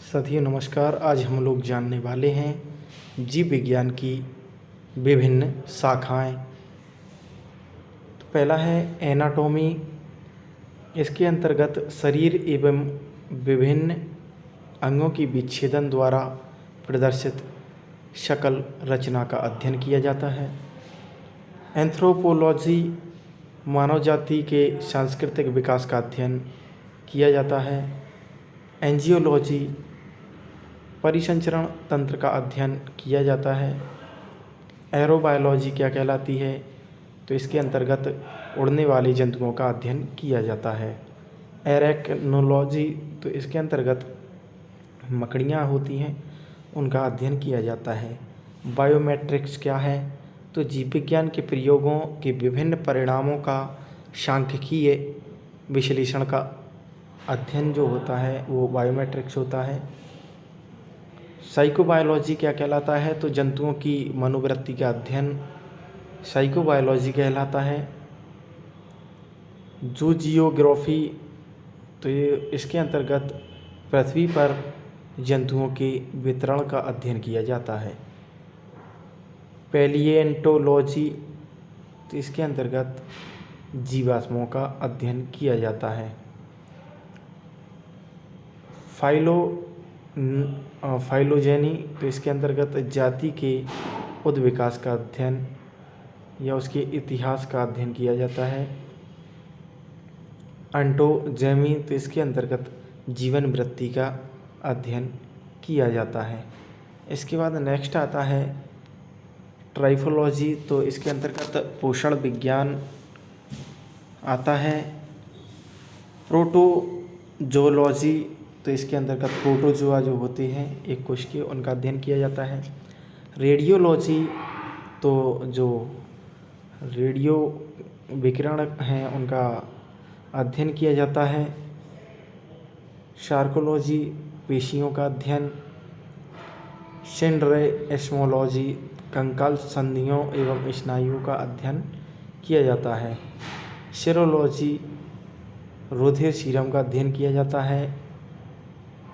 साथियों नमस्कार। आज हम लोग जानने वाले हैं जीव विज्ञान की विभिन्न शाखाएं। तो पहला है एनाटॉमी। इसके अंतर्गत शरीर एवं विभिन्न अंगों की विच्छेदन द्वारा प्रदर्शित शकल रचना का अध्ययन किया जाता है। एंथ्रोपोलॉजी, मानव जाति के सांस्कृतिक विकास का अध्ययन किया जाता है। एंजियोलॉजी, परिसंचरण तंत्र का अध्ययन किया जाता है। एरोबायोलॉजी क्या कहलाती है? तो इसके अंतर्गत उड़ने वाले जंतुओं का अध्ययन किया जाता है। एरेक्नोलॉजी, तो इसके अंतर्गत मकड़ियाँ होती हैं उनका अध्ययन किया जाता है। बायोमेट्रिक्स क्या है? तो जीव विज्ञान के प्रयोगों के विभिन्न परिणामों का सांख्यिकीय विश्लेषण का अध्ययन जो होता है वो बायोमेट्रिक्स होता है। साइकोबायोलॉजी क्या कहलाता है? तो जंतुओं की मनोवृत्ति का अध्ययन साइकोबायोलॉजी कहलाता है। जूजियोग्राफी, तो ये इसके अंतर्गत पृथ्वी पर जंतुओं के वितरण का अध्ययन किया जाता है। पैलिएंटोलॉजी, तो इसके अंतर्गत जीवाश्मों का अध्ययन किया जाता है। फाइलोजेनी, तो इसके अंतर्गत जाति के उद्विकास का अध्ययन या उसके इतिहास का अध्ययन किया जाता है। अंटोजेमी, तो इसके अंतर्गत जीवन वृत्ति का अध्ययन किया जाता है। इसके बाद नेक्स्ट आता है ट्राइफोलॉजी, तो इसके अंतर्गत पोषण विज्ञान आता है। प्रोटोजोलॉजी, तो इसके अंतर्गत प्रोटोजोआ जो होते हैं एक कोश के, उनका अध्ययन किया जाता है। रेडियोलॉजी, तो जो रेडियो विकिरण हैं उनका अध्ययन किया जाता है। शार्कोलॉजी, पेशियों का अध्ययन। सिंड्रेस्मोलॉजी, कंकाल संधियों एवं स्नायुओं का अध्ययन किया जाता है। सीरोलॉजी, रुधिर सीरम का अध्ययन किया जाता है।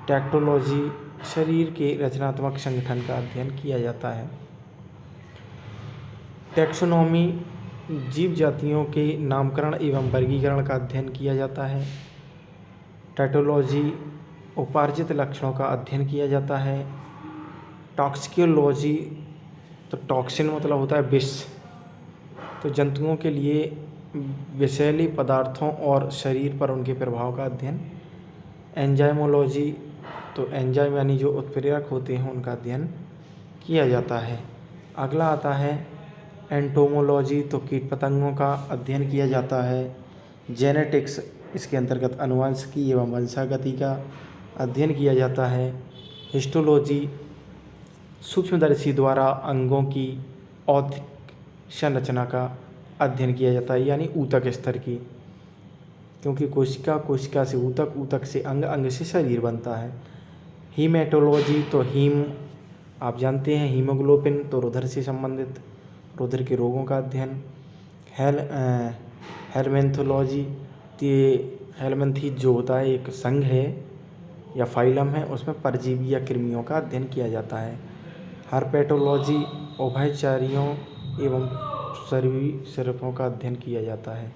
टैक्टोलॉजी, शरीर के रचनात्मक संगठन का अध्ययन किया जाता है। टैक्सोनॉमी, जीव जातियों के नामकरण एवं वर्गीकरण का अध्ययन किया जाता है। टैटोलॉजी, उपार्जित लक्षणों का अध्ययन किया जाता है। टॉक्सिकोलॉजी, तो टॉक्सिन मतलब होता है विष, तो जंतुओं के लिए विषैले पदार्थों और शरीर पर उनके प्रभाव का अध्ययन। एंजाइमोलॉजी, तो एंजाइम यानी जो उत्प्रेरक होते हैं उनका अध्ययन किया जाता है। अगला आता है एंटोमोलॉजी, तो कीट पतंगों का अध्ययन किया जाता है। जेनेटिक्स, इसके अंतर्गत आनुवंशिकी एवं वंशागति का अध्ययन किया जाता है। हिस्टोलॉजी, सूक्ष्मदर्शी द्वारा अंगों की औद्धिक संरचना का अध्ययन किया जाता है, यानी ऊतक स्तर की, क्योंकि कोशिका से ऊतक, ऊतक से अंग, अंग से शरीर बनता है। हीमेटोलॉजी, तो हीम आप जानते हैं हीमोग्लोबिन, तो रुधिर से संबंधित रुधिर के रोगों का अध्ययन। हेलमिन्थोलॉजी, तो ये हेलमिन्थीज जो होता है एक संघ है या फाइलम है, उसमें परजीवी या कृमियों का अध्ययन किया जाता है। हर्पेटोलॉजी, उभयचरियों एवं सरीसृपों का अध्ययन किया जाता है।